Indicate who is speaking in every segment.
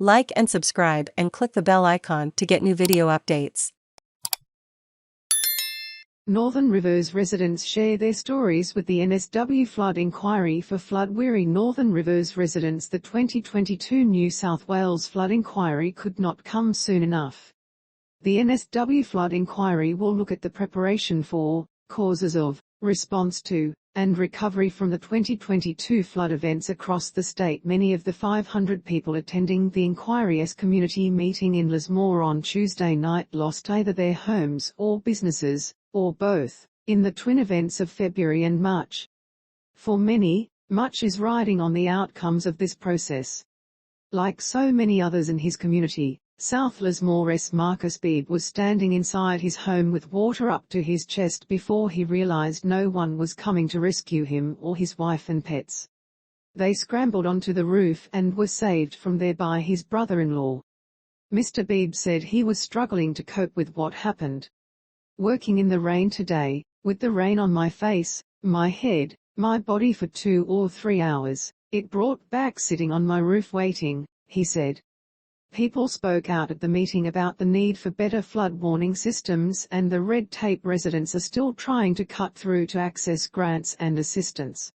Speaker 1: Like and subscribe and click the bell icon to get new video updates.
Speaker 2: Northern Rivers residents share their stories with the NSW Flood Inquiry. For flood-weary Northern Rivers residents, the 2022 New South Wales Flood Inquiry could not come soon enough. The NSW Flood Inquiry will look at the preparation for, causes of, response to, and recovery from the 2022 flood events across the state. Many of the 500 people attending the inquiry's community meeting in Lismore on Tuesday night lost either their homes or businesses, or both, in the twin events of February and March. For many, much is riding on the outcomes of this process. Like so many others in his community, South Lismore's Marcus Bebb was standing inside his home with water up to his chest before he realized no one was coming to rescue him or his wife and pets. They scrambled onto the roof and were saved from there by his brother-in-law. Mr. Bebb said he was struggling to cope with what happened. Working in the rain today, with the rain on my face, my head, my body for 2 or 3 hours, it brought back sitting on my roof waiting, he said. People spoke out at the meeting about the need for better flood warning systems and the red tape residents are still trying to cut through to access grants and assistance.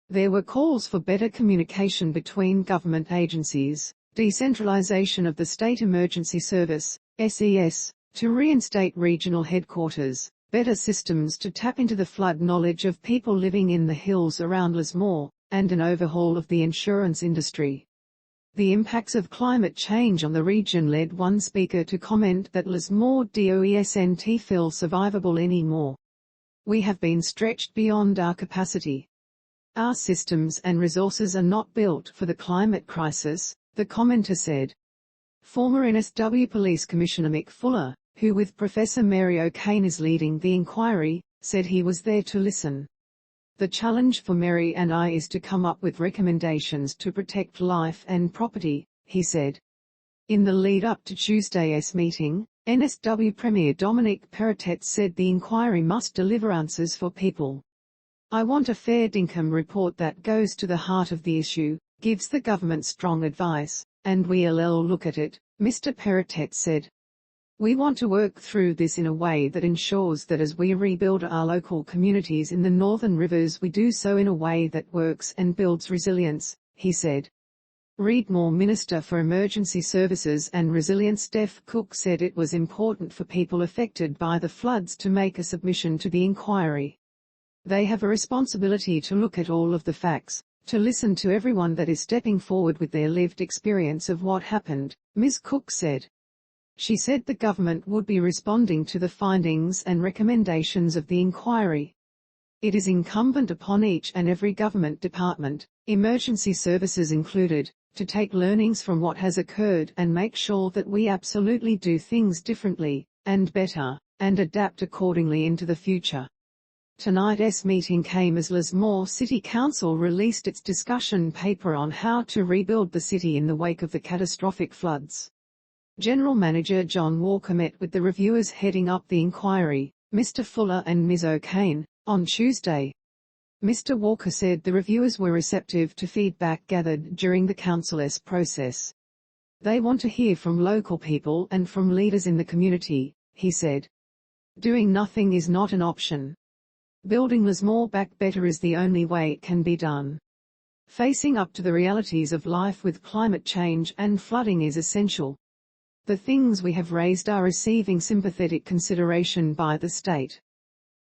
Speaker 2: There were calls for better communication between government agencies, decentralisation of the State Emergency Service, SES, to reinstate regional headquarters, better systems to tap into the flood knowledge of people living in the hills around Lismore, and an overhaul of the insurance industry. The impacts of climate change on the region led one speaker to comment that Lismore doesn't feel survivable anymore. We have been stretched beyond our capacity. Our systems and resources are not built for the climate crisis, the commenter said. Former NSW Police Commissioner Mick, who with Professor Mary O'Kane is leading the inquiry, said he was there to listen. The challenge for Mary and I is to come up with recommendations to protect life and property, he said. In the lead-up to Tuesday's meeting, NSW Premier Dominic Perrottet said the inquiry must deliver answers for people. I want a fair dinkum report that goes to the heart of the issue, gives the government strong advice, and we'll look at it, Mr Perrottet said. We want to work through this in a way that ensures that as we rebuild our local communities in the Northern Rivers we do so in a way that works and builds resilience, he said. Readmore Minister for Emergency Services and Resilience Steph Cooke said it was important for people affected by the floods to make a submission to the inquiry. They have a responsibility to look at all of the facts, to listen to everyone that is stepping forward with their lived experience of what happened, Ms Cooke said. She said the government would be responding to the findings and recommendations of the inquiry. It is incumbent upon each and every government department, emergency services included, to take learnings from what has occurred and make sure that we absolutely do things differently, and better, and adapt accordingly into the future. Tonight's meeting came as Lismore City Council released its discussion paper on how to rebuild the city in the wake of the catastrophic floods. General Manager John Walker met with the reviewers heading up the inquiry, Mr Fuller and Ms O'Kane, on Tuesday. Mr Walker said the reviewers were receptive to feedback gathered during the council's process. They want to hear from local people and from leaders in the community, he said. Doing nothing is not an option. Building Lismore back better is the only way it can be done. Facing up to the realities of life with climate change and flooding is essential. The things we have raised are receiving sympathetic consideration by the state.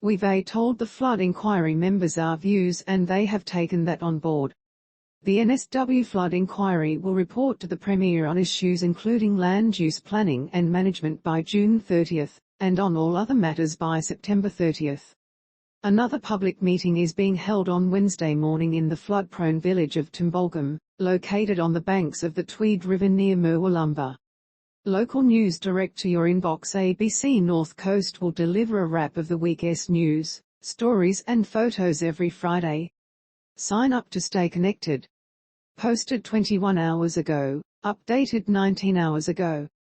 Speaker 2: We've told the Flood Inquiry members our views and they have taken that on board. The NSW Flood Inquiry will report to the Premier on issues including land use planning and management by June 30th, and on all other matters by September 30th. Another public meeting is being held on Wednesday morning in the flood-prone village of Timbolgum, located on the banks of the Tweed River near Murwillumbah. Local news direct to your inbox. ABC North Coast will deliver a wrap of the week's news, stories and photos every Friday. Sign up to stay connected. Posted 21 hours ago, updated 19 hours ago.